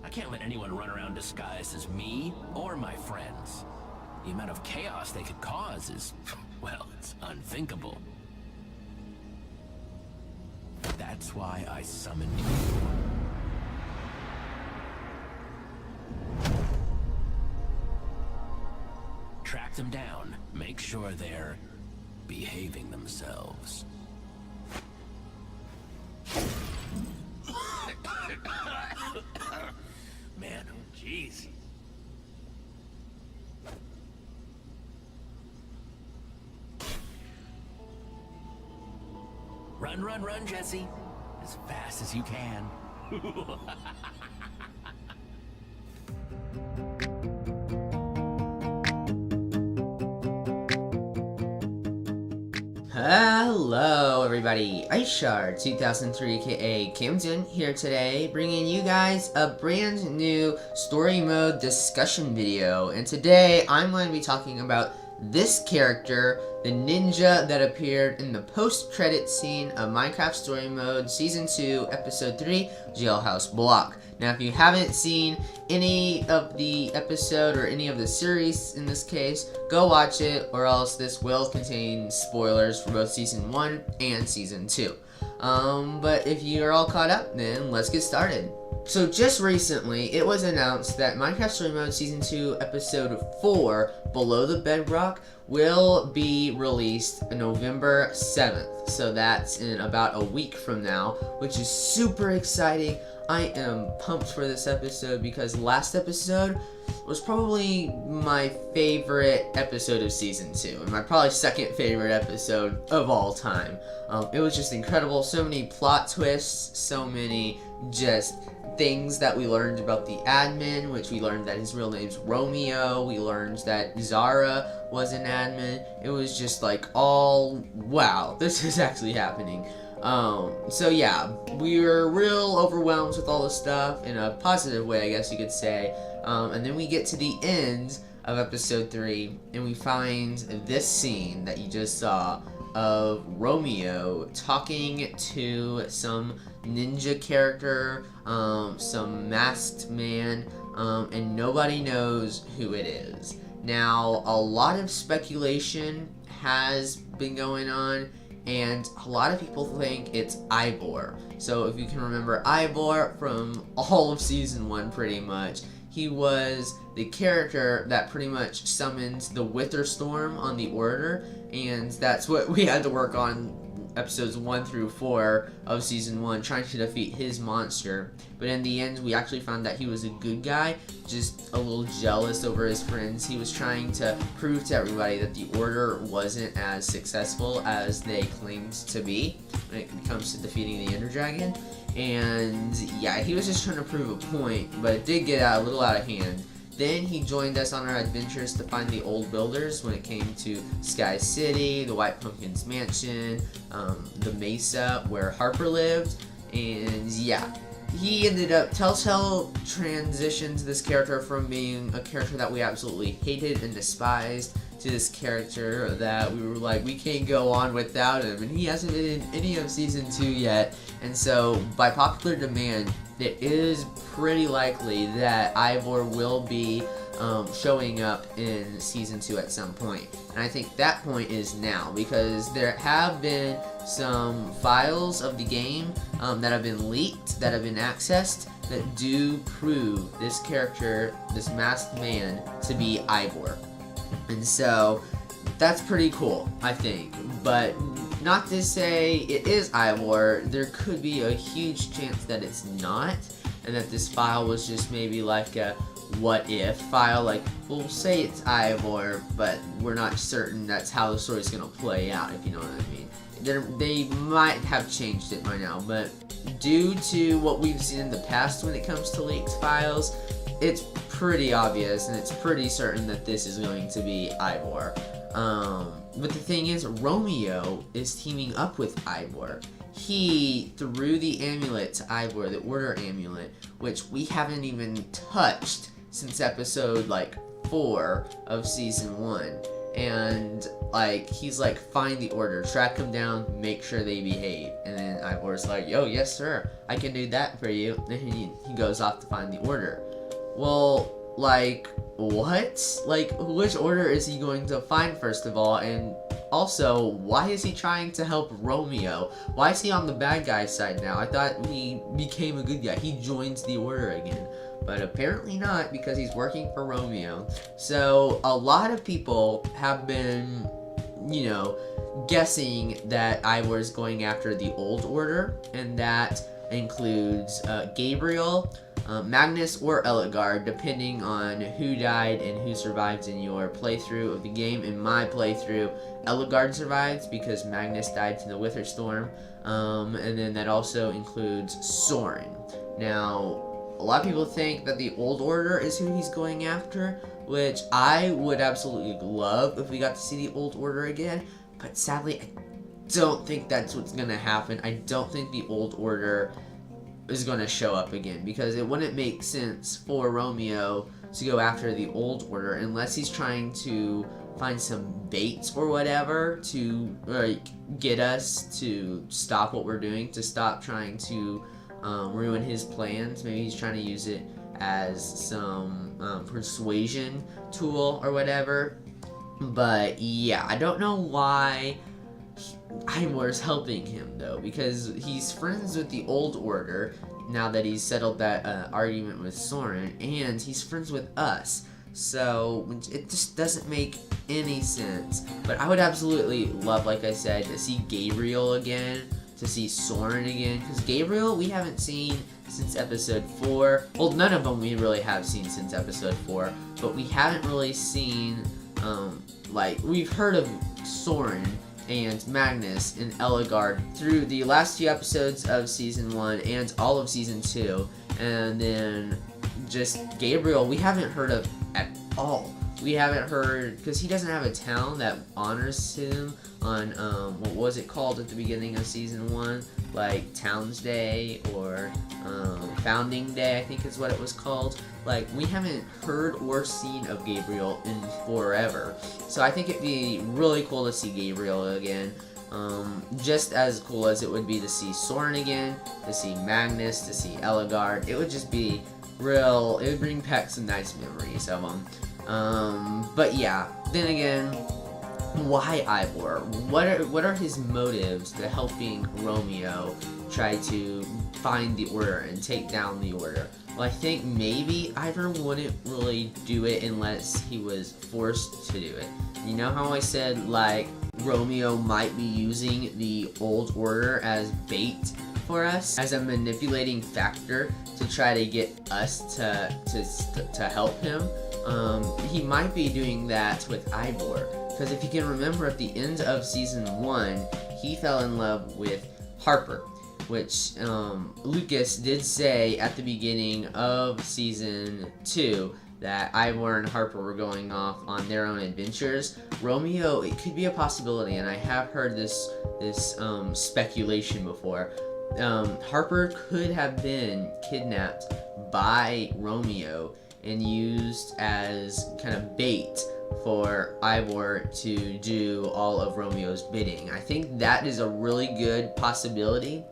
I can't let anyone run around disguised as me or my friends. The amount of chaos they could cause is, well, it's unthinkable. That's why I summoned you. Track them down. Make sure they're behaving themselves. Man, jeez. Run, run, run, Jesse. As fast as you can. Hello everybody, Ishard 2003 aka Camden here today, bringing you guys a brand new story mode discussion video. And today I'm going to be talking about this character, the ninja that appeared in the post-credit scene of Minecraft Story Mode Season 2 Episode 3 Jailhouse Block. Now if you haven't seen any of the episode or any of the series in this case, go watch it, or else this will contain spoilers for both Season 1 and Season 2. But if you're all caught up, then let's get started. So just recently, it was announced that Minecraft Story Mode Season 2 Episode 4, Below the Bedrock, will be released November 7th. So that's in about a week from now, which is super exciting. I am pumped for this episode because last episode was probably my favorite episode of Season 2, and my probably second favorite episode of all time. It was just incredible. So many plot twists, so many just things that we learned about the admin, which we learned that his real name's Romeo. We learned that Zara was an admin. It was just like, all, wow, this is actually happening. So yeah, we were real overwhelmed with all this stuff in a positive way, I guess you could say. And then we get to the end of episode 3, and we find this scene that you just saw of Romeo talking to some ninja character, some masked man, and nobody knows who it is. Now, a lot of speculation has been going on, and a lot of people think it's Ivor. So if you can remember Ivor from all of Season 1 pretty much, he was the character that pretty much summoned the Wither Storm on the Order, and that's what we had to work on episodes 1 through 4 of Season 1, trying to defeat his monster. But in the end, we actually found that he was a good guy, just a little jealous over his friends. He was trying to prove to everybody that the Order wasn't as successful as they claimed to be when it comes to defeating the Ender Dragon. And yeah, he was just trying to prove a point, but it did get a little out of hand. Then he joined us on our adventures to find the old builders when it came to Sky City, the White Pumpkin's Mansion, the Mesa where Harper lived, and yeah. He ended up, Telltale transitioned this character from being a character that we absolutely hated and despised to this character that we were like, we can't go on without him, and he hasn't been in any of Season 2 yet. And so, by popular demand, it is pretty likely that Ivor will be showing up in Season 2 at some point. And I think that point is now, because there have been some files of the game that have been leaked, that have been accessed, that do prove this character, this masked man, to be Ivor. And so, that's pretty cool, I think. But not to say it is Ivor, there could be a huge chance that it's not, and that this file was just maybe like a what if file, like, we'll say it's Ivor, but we're not certain that's how the story's gonna play out, if you know what I mean. They might have changed it by now, but due to what we've seen in the past when it comes to leaked files, it's pretty obvious and it's pretty certain that this is going to be Ivor. But the thing is, Romeo is teaming up with Ivor. He threw the amulet to Ivor, the Order Amulet, which we haven't even touched since episode, like, 4 of Season 1. and like he's like, find the order, track them down, make sure they behave. And then Ivor's like, yo, yes sir, I can do that for you. Then he goes off to find the order. Well, like, what? Like, which order is he going to find, first of all? And also, why is he trying to help Romeo? Why is he on the bad guy side now? I thought he became a good guy. He joins the order again. But apparently not, because he's working for Romeo. So, a lot of people have been, you know, guessing that Ivor's going after the old order, and that includes Gabriel, Magnus, or Ellegaard, depending on who died and who survived in your playthrough of the game. In my playthrough, Ellegaard survives because Magnus died to the Wither Storm, and then that also includes Soren. Now, a lot of people think that the Old Order is who he's going after, which I would absolutely love if we got to see the Old Order again, but sadly, I don't think that's what's gonna happen. I don't think the Old Order is going to show up again, because it wouldn't make sense for Romeo to go after the Old Order unless he's trying to find some bait or whatever to like get us to stop what we're doing, to stop trying to ruin his plans. Maybe he's trying to use it as some persuasion tool or whatever. But yeah, I don't know why Ivor's helping him though, because he's friends with the Old Order now that he's settled that argument with Soren, and he's friends with us. So it just doesn't make any sense. But I would absolutely love, like I said, to see Gabriel again, to see Soren again, because Gabriel we haven't seen since episode 4. Well, none of them we really have seen since episode 4, but we haven't really seen like, we've heard of Soren and Magnus and Ellegaard through the last few episodes of Season 1 and all of Season 2. And then just Gabriel, we haven't heard of at all. We haven't heard, because he doesn't have a town that honors him on, what was it called at the beginning of Season 1? Like, Towns Day, or Founding Day, I think is what it was called. Like, we haven't heard or seen of Gabriel in forever. So I think it'd be really cool to see Gabriel again. Just as cool as it would be to see Soren again, to see Magnus, to see Ellegaard. It would just be real, it would bring back some nice memories of them. But yeah, then again, why Ivor? What are his motives to helping Romeo try to find the order and take down the order? Well, I think maybe Ivor wouldn't really do it unless he was forced to do it. You know how I said, like, Romeo might be using the Old Order as bait for us, as a manipulating factor to try to get us to help him? He might be doing that with Ivor, because if you can remember, at the end of Season 1, he fell in love with Harper, which Lucas did say at the beginning of Season 2 that Ivor and Harper were going off on their own adventures. Romeo, it could be a possibility, and I have heard this speculation before. Harper could have been kidnapped by Romeo and used as kind of bait for Ivor to do all of Romeo's bidding. I think that is a really good possibility,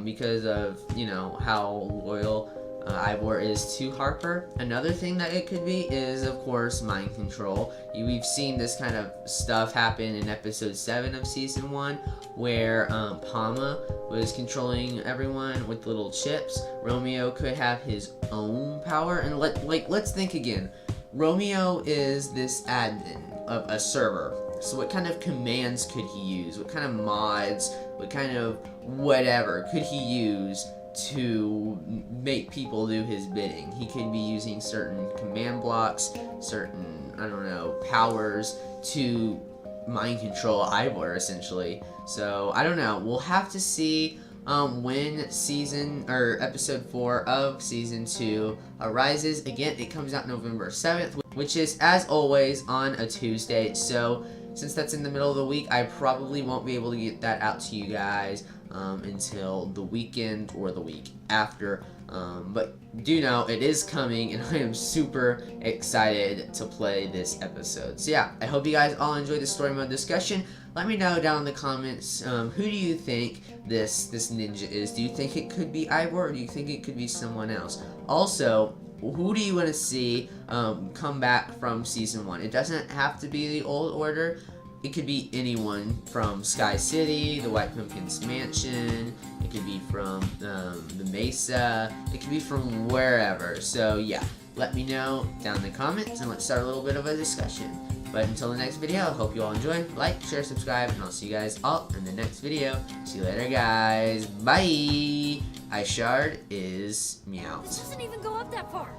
because of, you know, how loyal Ivor is to Harper. Another thing that it could be is, of course, mind control. We've seen this kind of stuff happen in episode 7 of Season 1, where Palma was controlling everyone with little chips. Romeo could have his own power, and let's think again. Romeo is this admin of a server, so what kind of commands could he use? What kind of mods, what kind of whatever could he use to make people do his bidding? He could be using certain command blocks, certain, I don't know, powers to mind control Ivor, essentially. So, I don't know. We'll have to see when episode 4 of Season 2 arises. Again, it comes out November 7th, which is, as always, on a Tuesday. So, since that's in the middle of the week, I probably won't be able to get that out to you guys until the weekend or the week after. But do know it is coming, and I am super excited to play this episode. So yeah, I hope you guys all enjoyed the story mode discussion. Let me know down in the comments, who do you think this ninja is? Do you think it could be Ivor, or do you think it could be someone else? Also, who do you want to see come back from Season 1? It doesn't have to be the Old Order. It could be anyone from Sky City, the White Pumpkin's Mansion. It could be from the Mesa. It could be from wherever. So yeah, let me know down in the comments, and let's start a little bit of a discussion. But until the next video, I hope you all enjoy. Like, share, subscribe, and I'll see you guys all in the next video. See you later, guys. Bye. iShard is meow. This doesn't even go up that far.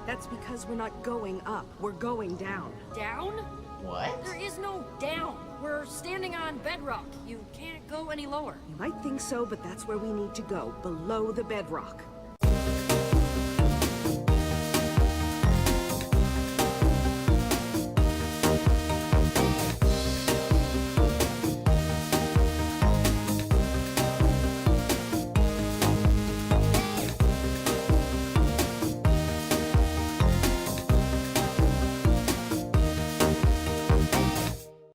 That's because we're not going up. We're going down. Down? What? There is no down. We're standing on bedrock. You can't go any lower. You might think so, but that's where we need to go, below the bedrock.